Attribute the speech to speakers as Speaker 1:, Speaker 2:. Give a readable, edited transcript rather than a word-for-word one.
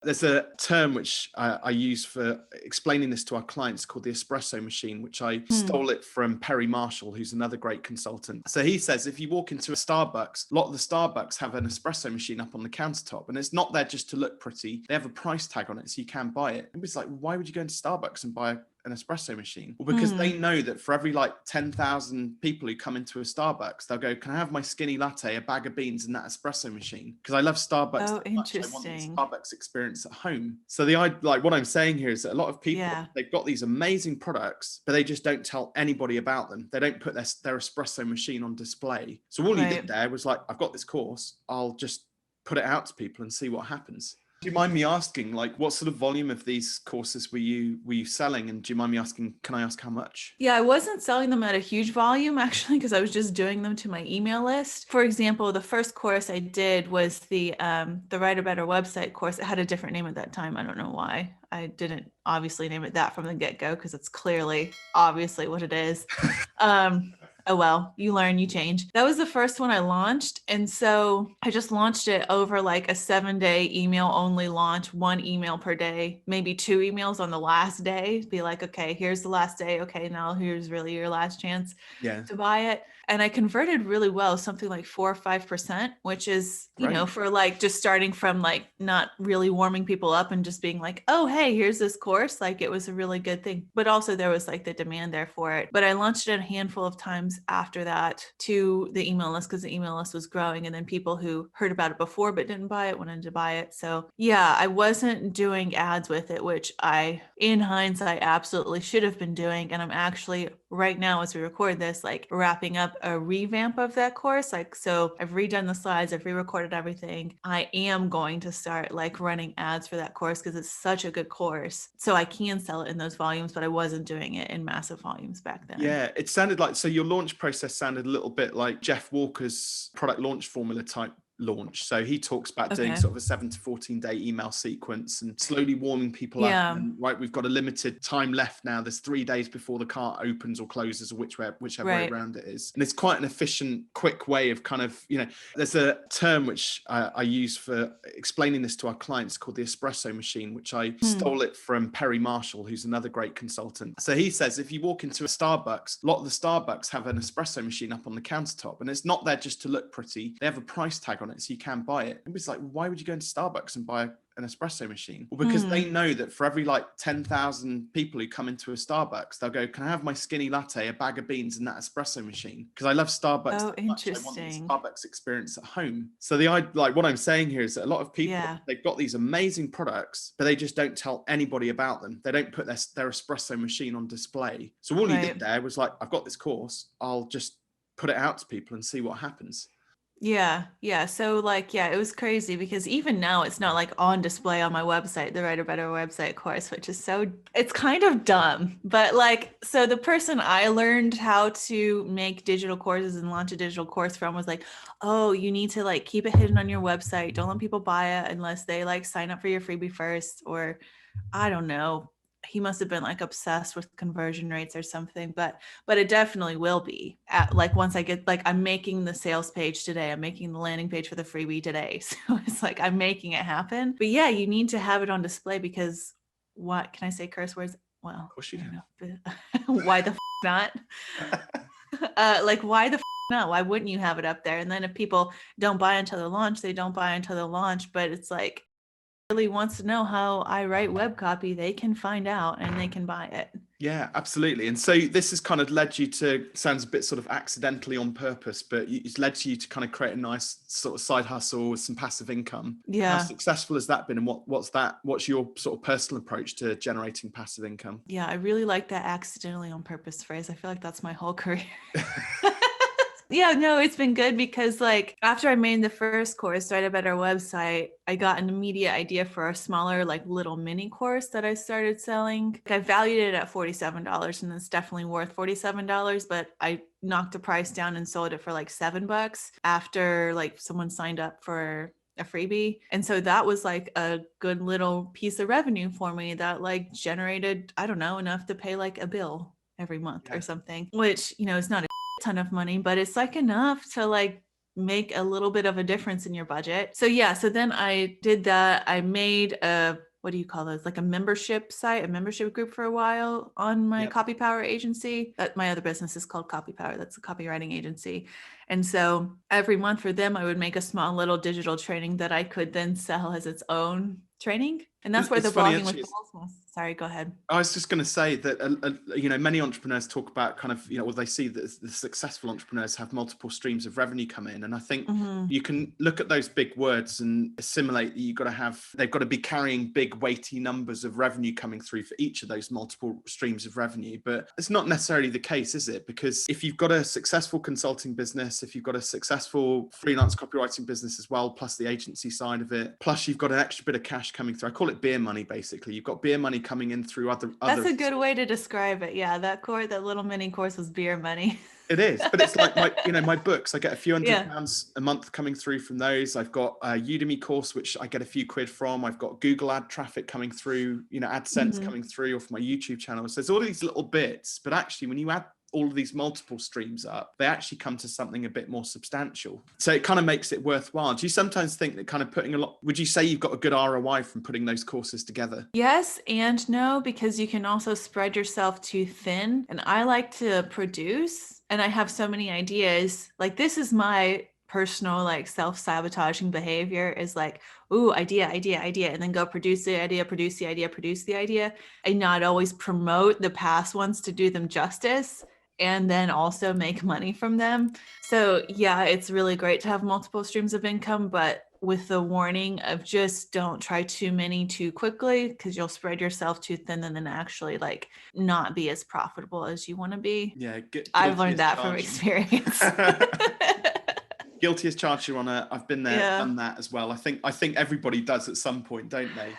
Speaker 1: There's a term which I use for explaining this to our clients called the espresso machine, which I stole it from Perry Marshall, who's another great consultant. So he says if you walk into a Starbucks, a lot of the Starbucks have an espresso machine up on the countertop, and it's not there just to look pretty. They have a price tag on it so you can buy it. It was like, why would you go into Starbucks and buy an espresso machine? Well, because they know that for every like 10,000 people who come into a Starbucks, they'll go, can I have my skinny latte, a bag of beans, and that espresso machine? Because I love Starbucks
Speaker 2: Oh,
Speaker 1: so much. I want the
Speaker 2: interesting.
Speaker 1: Starbucks experience at home. So like what I'm saying here is that a lot of people,
Speaker 2: Yeah.
Speaker 1: they've got these amazing products, but they just don't tell anybody about them. They don't put their espresso machine on display. So all you
Speaker 2: Right.
Speaker 1: did there was like, I've got this course, I'll just put it out to people and see what happens. Do you mind me asking, like, what sort of volume of these courses were you selling? And do you mind me asking, can I ask how much?
Speaker 2: Yeah, I wasn't selling them at a huge volume actually, because I was just doing them to my email list. For example, the first course I did was the Write a Better Website course. It had a different name at that time. I don't know why. I didn't obviously name it that from the get-go because it's clearly obviously what it is. Oh well, you learn, you change. That was the first one I launched. And so I just launched it over like a 7-day email only launch, 1 email per day, maybe 2 emails on the last day. Be like, okay, here's the last day. Okay, now here's really your last chance
Speaker 1: Yeah,
Speaker 2: to buy it. And I converted really well, something like 4 or 5%, which is,
Speaker 1: great.
Speaker 2: for like just starting from like not really warming people up and just being like, oh, hey, here's this course. Like it was a really good thing. But also there was like the demand there for it. But I launched it a handful of times after that to the email list because the email list was growing. And then people who heard about it before but didn't buy it wanted to buy it. So yeah, I wasn't doing ads with it, which I, in hindsight, absolutely should have been doing. And I'm actually right now, as we record this, like wrapping up a revamp of that course. Like, so I've redone the slides, I've re-recorded everything. I am going to start like running ads for that course because it's such a good course. So I can sell it in those volumes, but I wasn't doing it in massive volumes back then.
Speaker 1: Yeah, it sounded like, so your launch process sounded a little bit like Jeff Walker's product launch formula type launch. So he talks about doing
Speaker 2: Okay.
Speaker 1: sort of a 7 to 14-day email sequence and slowly warming people up.
Speaker 2: Yeah.
Speaker 1: And right, we've got a limited time left now. There's 3 days before the cart opens or closes, or whichever way
Speaker 2: Right.
Speaker 1: around it is. And it's quite an efficient, quick way of kind of, there's a term which I use for explaining this to our clients called the espresso machine, which I stole it from Perry Marshall, who's another great consultant. So he says if you walk into a Starbucks, a lot of the Starbucks have an espresso machine up on the countertop, and it's not there just to look pretty. They have a price tag on it so you can buy it. It was like, why would you go into Starbucks and buy an espresso machine? Well, because they know that for every like 10,000 people who come into a Starbucks, they'll go, can I have my skinny latte, a bag of beans, and that espresso machine? Because I love Starbucks
Speaker 2: Oh,
Speaker 1: so much. I want the
Speaker 2: interesting.
Speaker 1: Starbucks experience at home. So like what I'm saying here is that a lot of people,
Speaker 2: Yeah.
Speaker 1: they've got these amazing products, but they just don't tell anybody about them. They don't put their espresso machine on display. So all you did there was like, I've got this course, I'll just put it out to people and see what happens.
Speaker 2: Yeah, yeah. So like, yeah, it was crazy because even now it's not like on display on my website, the Write a Better Website course, which is it's kind of dumb. But like, so the person I learned how to make digital courses and launch a digital course from was like, oh, you need to like keep it hidden on your website. Don't let people buy it unless they like sign up for your freebie first, or I don't know. He must have been like obsessed with conversion rates or something, but it definitely will be like once I get like, I'm making the sales page today, I'm making the landing page for the freebie today. So it's like I'm making it happen. But yeah, you need to have it on display because what can I say curse words? Well,
Speaker 1: Of course you
Speaker 2: I
Speaker 1: can.
Speaker 2: don't know. Why the not? Like why the not? Why wouldn't you have it up there? And then if people don't buy until the launch, they don't buy until the launch. But it's like really wants to know how I write web copy, they can find out and they can buy it.
Speaker 1: Yeah, absolutely. And so this has kind of led you to, sounds a bit sort of accidentally on purpose, but it's led you to kind of create a nice sort of side hustle with some passive income. How
Speaker 2: Yeah.
Speaker 1: successful has that been? And what's your sort of personal approach to generating passive income?
Speaker 2: Yeah, I really like that accidentally on purpose phrase. I feel like that's my whole career. Yeah, no, it's been good because like after I made the first course, Write a Better Website, I got an immediate idea for a smaller like little mini course that I started selling. I valued it at $47 and it's definitely worth $47, but I knocked the price down and sold it for like $7 after like someone signed up for a freebie. And so that was like a good little piece of revenue for me that like generated, I don't know, enough to pay like a bill every month or something, which, is not a ton of money, but it's like enough to like make a little bit of a difference in your budget. So yeah, so then I did that. I made a, what do you call those? Like a membership site, a membership group for a while on my Copy Power agency. My other business is called Copy Power. That's a copywriting agency. And so every month for them, I would make a small little digital training that I could then sell as its own training. And that's where the blogging with balls. Sorry, go ahead.
Speaker 1: I was just going to say that, many entrepreneurs talk about kind of, or they see that the successful entrepreneurs have multiple streams of revenue come in. And I think you can look at those big words and assimilate that they've got to be carrying big, weighty numbers of revenue coming through for each of those multiple streams of revenue. But it's not necessarily the case, is it? Because if you've got a successful consulting business, if you've got a successful freelance copywriting business as well, plus the agency side of it, plus you've got an extra bit of cash coming through. I call it beer money, basically. You've got beer money coming in through other.
Speaker 2: That's a good way to describe it. Yeah, that little mini course was beer money.
Speaker 1: It is, but it's like my books. I get a few £100 a month coming through from those. I've got a Udemy course, which I get a few quid from. I've got Google ad traffic coming through, AdSense coming through off my YouTube channel. So there's all these little bits, but actually when you add all of these multiple streams up, they actually come to something a bit more substantial. So it kind of makes it worthwhile. Do you sometimes think that kind of would you say you've got a good ROI from putting those courses together?
Speaker 2: Yes and no, because you can also spread yourself too thin. And I like to produce, and I have so many ideas. Like, this is my personal self-sabotaging behavior, is like, ooh, idea, and then go produce the idea, and not always promote the past ones to do them justice, and then also make money from them. So yeah, it's really great to have multiple streams of income, but with the warning of just don't try too many too quickly, because you'll spread yourself too thin and then actually not be as profitable as you want to be.
Speaker 1: Yeah,
Speaker 2: I've learned that from experience.
Speaker 1: Guilty as charged, Your Honor. I've been there, done that as well. I think everybody does at some point, don't they?